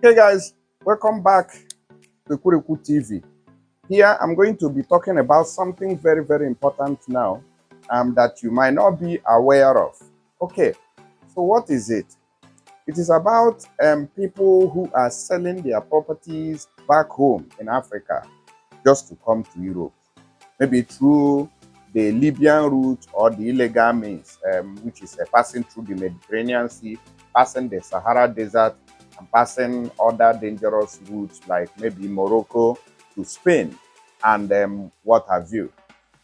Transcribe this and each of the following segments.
Hey guys, welcome back to Kuriku TV. Here I'm going to be talking about something very important now that you might not be aware of. Okay, so what is it? It is about people who are selling their properties back home in Africa just to come to Europe, maybe through the Libyan route or the illegal means, which is passing through the Mediterranean Sea, passing the Sahara Desert, and passing other dangerous routes like maybe Morocco to Spain and what have you.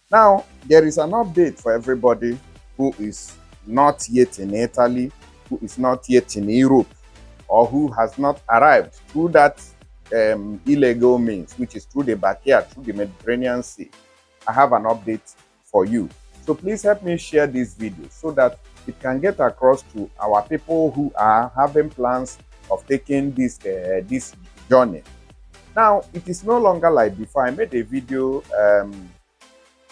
Now, there is an update for everybody who is not yet in Italy, who is not yet in Europe, or who has not arrived through that illegal means, which is through the backyard, through the Mediterranean Sea. I have an update for you. So please help me share this video so that it can get across to our people who are having plans of taking this journey. Now, it is no longer like before. I made a video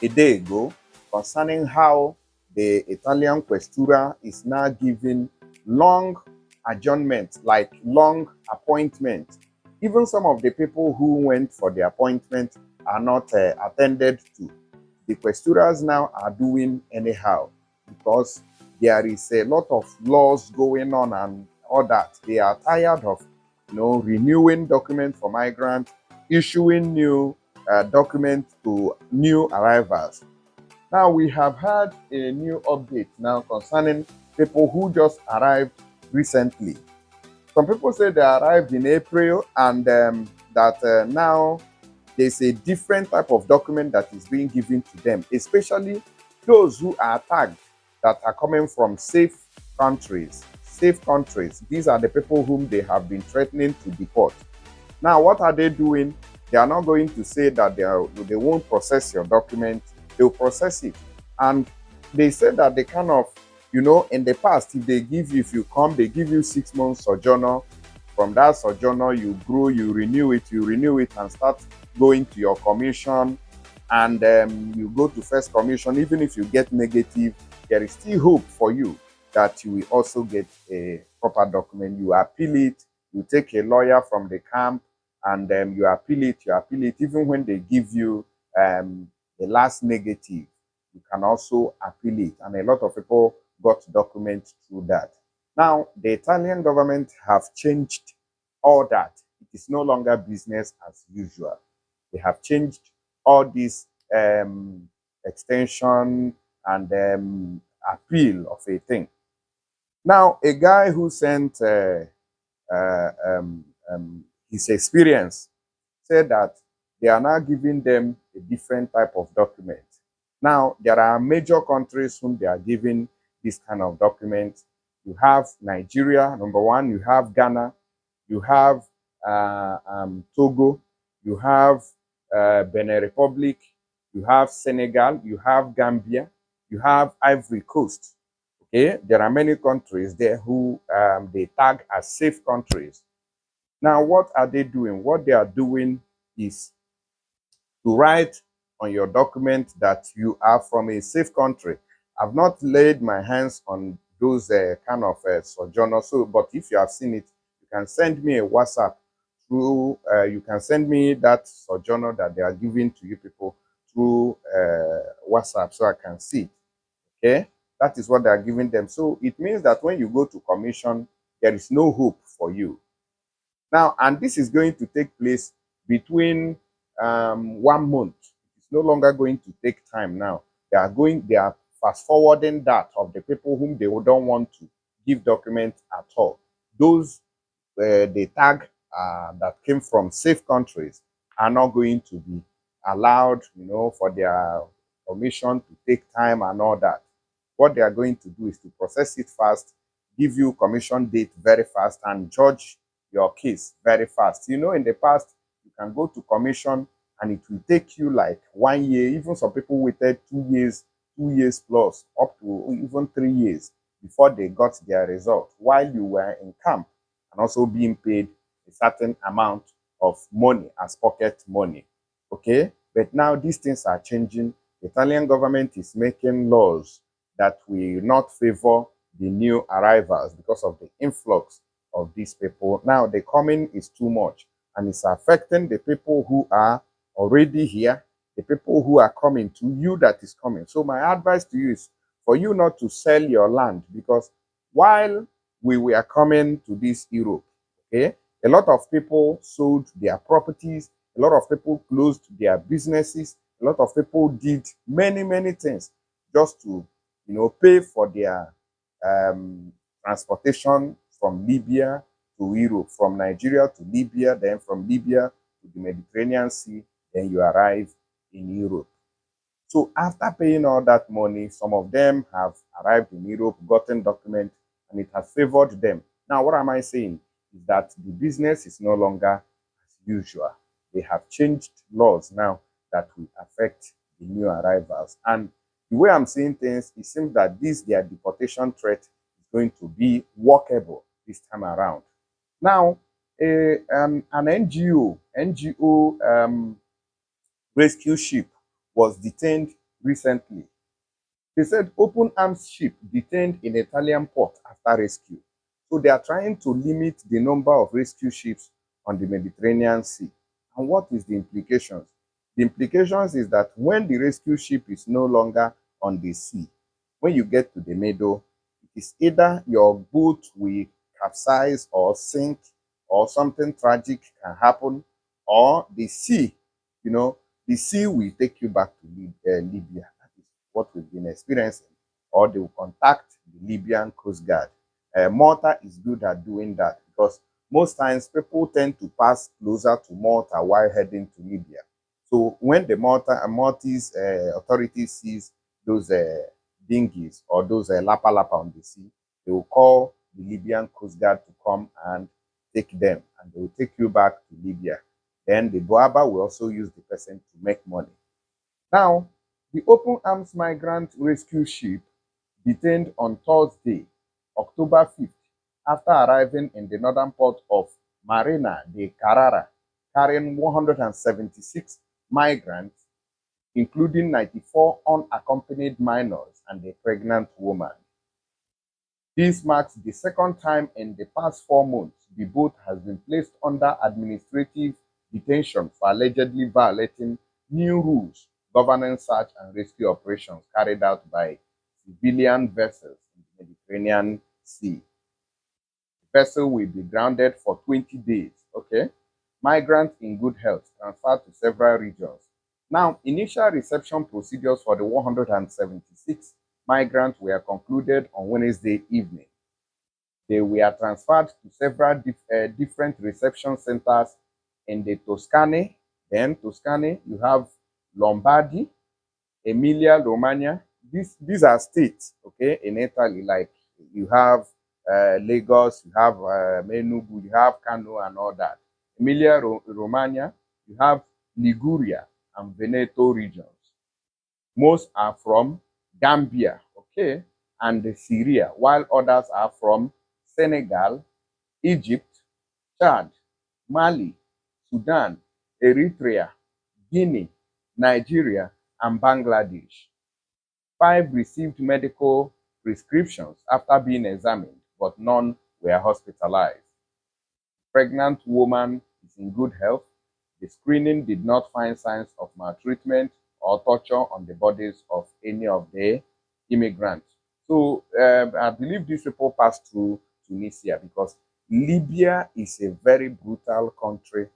a day ago concerning how the Italian Questura is now giving long adjournment, like long appointment. Even some of the people who went for the appointment are not attended to. The Questuras now are doing anyhow because there is a lot of laws going on and all that. They are tired of renewing documents for migrants, issuing new documents to new arrivals. Now we have had a new update now concerning people who just arrived recently. Some people say they arrived in April and that now there's a different type of document that is being given to them, especially those who are tagged that are coming from safe countries. Safe countries. These are the people whom they have been threatening to deport. Now, what are they doing? They are not going to say that they won't process your document. They'll process it. And they said that they kind of, in the past, if you come, they give you 6 months sojourner. From that sojourner, you grow, you renew it, and start going to your commission. And you go to first commission. Even if you get negative, there is still hope for you that you will also get a proper document. You appeal it, you take a lawyer from the camp, and you appeal it. Even when they give you the last negative, you can also appeal it. And a lot of people got documents through that. Now, the Italian government have changed all that. It is no longer business as usual. They have changed all this extension and appeal of a thing. Now, a guy who sent uh, um, his experience said that they are now giving them a different type of document. Now, there are major countries whom they are giving this kind of document. You have Nigeria, number one, you have Ghana, you have Togo, you have Benin Republic, you have Senegal, you have Gambia, you have Ivory Coast. Okay, there are many countries there who they tag as safe countries. Now, what are they doing? What they are doing is to write on your document that you are from a safe country. I've not laid my hands on those kind of sojourners. So, but if you have seen it, you can send me a WhatsApp through. You can send me that sojourner that they are giving to you people through WhatsApp, so I can see. Okay, that is what they are giving them. So it means that when you go to commission, there is no hope for you. Now, and this is going to take place between 1 month. It's no longer going to take time now. They are fast forwarding that of the people whom they don't want to give documents at all. Those they tag that came from safe countries are not going to be allowed, for their commission to take time and all that. What they are going to do is to process it fast, give you commission date very fast, and judge your case very fast. In the past, you can go to commission and it will take you like 1 year. Even some people waited 2 years, 2 years plus, up to even 3 years before they got their result while you were in camp and also being paid a certain amount of money as pocket money. Okay? But now these things are changing. The Italian government is making laws that will not favor the new arrivals because of the influx of these people. Now the coming is too much and it's affecting the people who are already here, the people who are coming, to you that is coming. So my advice to you is for you not to sell your land, because while we were coming to this Europe, okay, a lot of people sold their properties, a lot of people closed their businesses, a lot of people did many things just to, pay for their transportation from Libya to Europe, from Nigeria to Libya, then from Libya to the Mediterranean Sea, then you arrive in Europe. So after paying all that money, some of them have arrived in Europe, gotten documents, and it has favored them. Now, what am I saying? Is that the business is no longer as usual. They have changed laws now that will affect the new arrivals. And the way I'm seeing things, it seems that their deportation threat is going to be workable this time around. Now, an NGO rescue ship was detained recently. They said open arms ship detained in Italian port after rescue. So they are trying to limit the number of rescue ships on the Mediterranean Sea. And what is the implications? The implications is that when the rescue ship is no longer on the sea, when you get to the middle, it is either your boat will capsize or sink, or something tragic can happen, or the sea, you know, the sea will take you back to Libya. That is what we've been experiencing. Or they will contact the Libyan Coast Guard. Malta is good at doing that, because most times people tend to pass closer to Malta while heading to Libya. So when the Maltese authorities sees those dinghies or those Lapa Lapa on the sea, they will call the Libyan Coast Guard to come and take them, and they will take you back to Libya. Then the Boaba will also use the person to make money. Now, the open arms migrant rescue ship detained on Thursday, October 5th, after arriving in the northern port of Marina de Carrara, carrying 176 migrants, including 94 unaccompanied minors and a pregnant woman. This marks the second time in the past 4 months the boat has been placed under administrative detention for allegedly violating new rules governing search and rescue operations carried out by civilian vessels in the Mediterranean Sea. The vessel will be grounded for 20 days. Okay. Migrants in good health transferred to several regions. Now, initial reception procedures for the 176 migrants were concluded on Wednesday evening. They were transferred to several different reception centers in the Tuscany. Then Tuscany, you have Lombardy, Emilia Romagna. These are states, okay, in Italy. Like you have Lagos, you have Enugu, you have Kano, and all that. Emilia Romagna, you have Liguria and Veneto regions. Most are from Gambia, okay, and Syria, while others are from Senegal, Egypt, Chad, Mali, Sudan, Eritrea, Guinea, Nigeria, and Bangladesh. 5 received medical prescriptions after being examined, but none were hospitalized. The pregnant woman is in good health. The screening did not find signs of maltreatment or torture on the bodies of any of the immigrants. So I believe these people passed through Tunisia, because Libya is a very brutal country.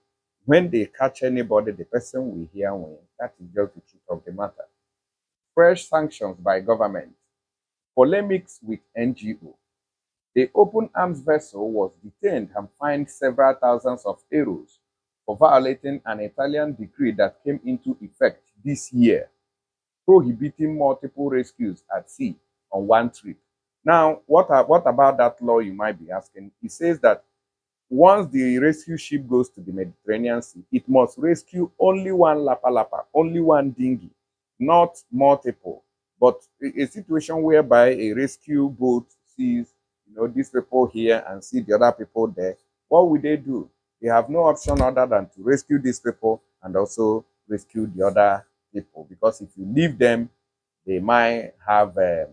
When they catch anybody, the person will hear win. That is just the truth of the matter. Fresh sanctions by government. Polemics with NGO. The open arms vessel was detained and fined several thousands of euros for violating an Italian decree that came into effect this year, prohibiting multiple rescues at sea on one trip. Now, what about that law, you might be asking? It says that once the rescue ship goes to the Mediterranean Sea, it must rescue only one Lapa Lapa, only one dinghy, not multiple. But a situation whereby a rescue boat sees, these people here and see the other people there, what will they do? They have no option other than to rescue these people and also rescue the other people. Because if you leave them, they might have a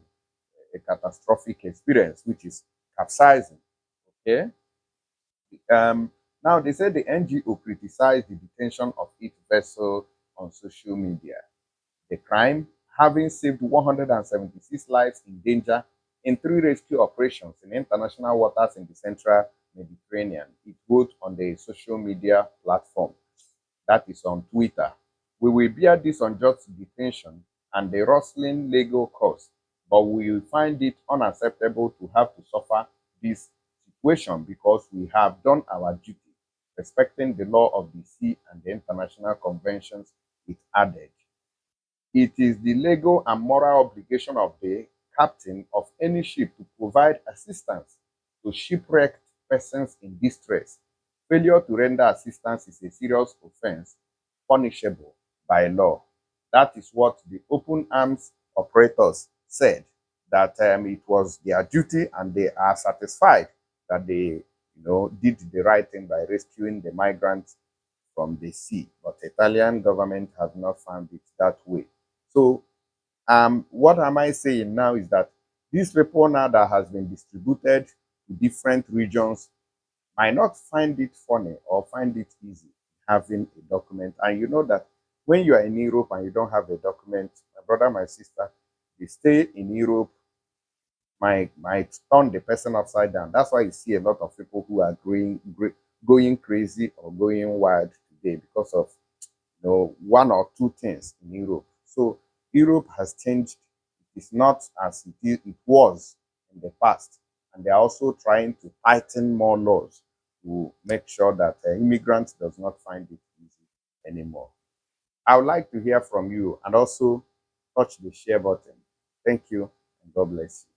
catastrophic experience, which is capsizing. Okay. Um, Now, they said the NGO criticized the detention of its vessel on social media. The crime, having saved 176 lives in danger in 3 rescue operations in international waters in the central Mediterranean. It wrote on the social media platform, that is on Twitter. We will bear this unjust detention and the rustling legal costs, but we will find it unacceptable to have to suffer this situation because we have done our duty, respecting the law of the sea and the international conventions, it added. It is the legal and moral obligation of the captain of any ship to provide assistance to shipwrecked persons in distress. Failure to render assistance is a serious offense punishable by law. That is what the open arms operators said, that it was their duty and they are satisfied that they did the right thing by rescuing the migrants from the sea. But the Italian government has not found it that way. So what am I saying now is that this report now that has been distributed to different regions might not find it funny or find it easy having a document. And you know that when you are in Europe and you don't have a document, my brother, my sister, they stay in Europe might turn the person upside down. That's why you see a lot of people who are going crazy or going wild today because of one or two things in Europe. So Europe has changed. It's not as it was in the past. And they're also trying to tighten more laws to make sure that immigrants does not find it easy anymore. I would like to hear from you and also touch the share button. Thank you and God bless you.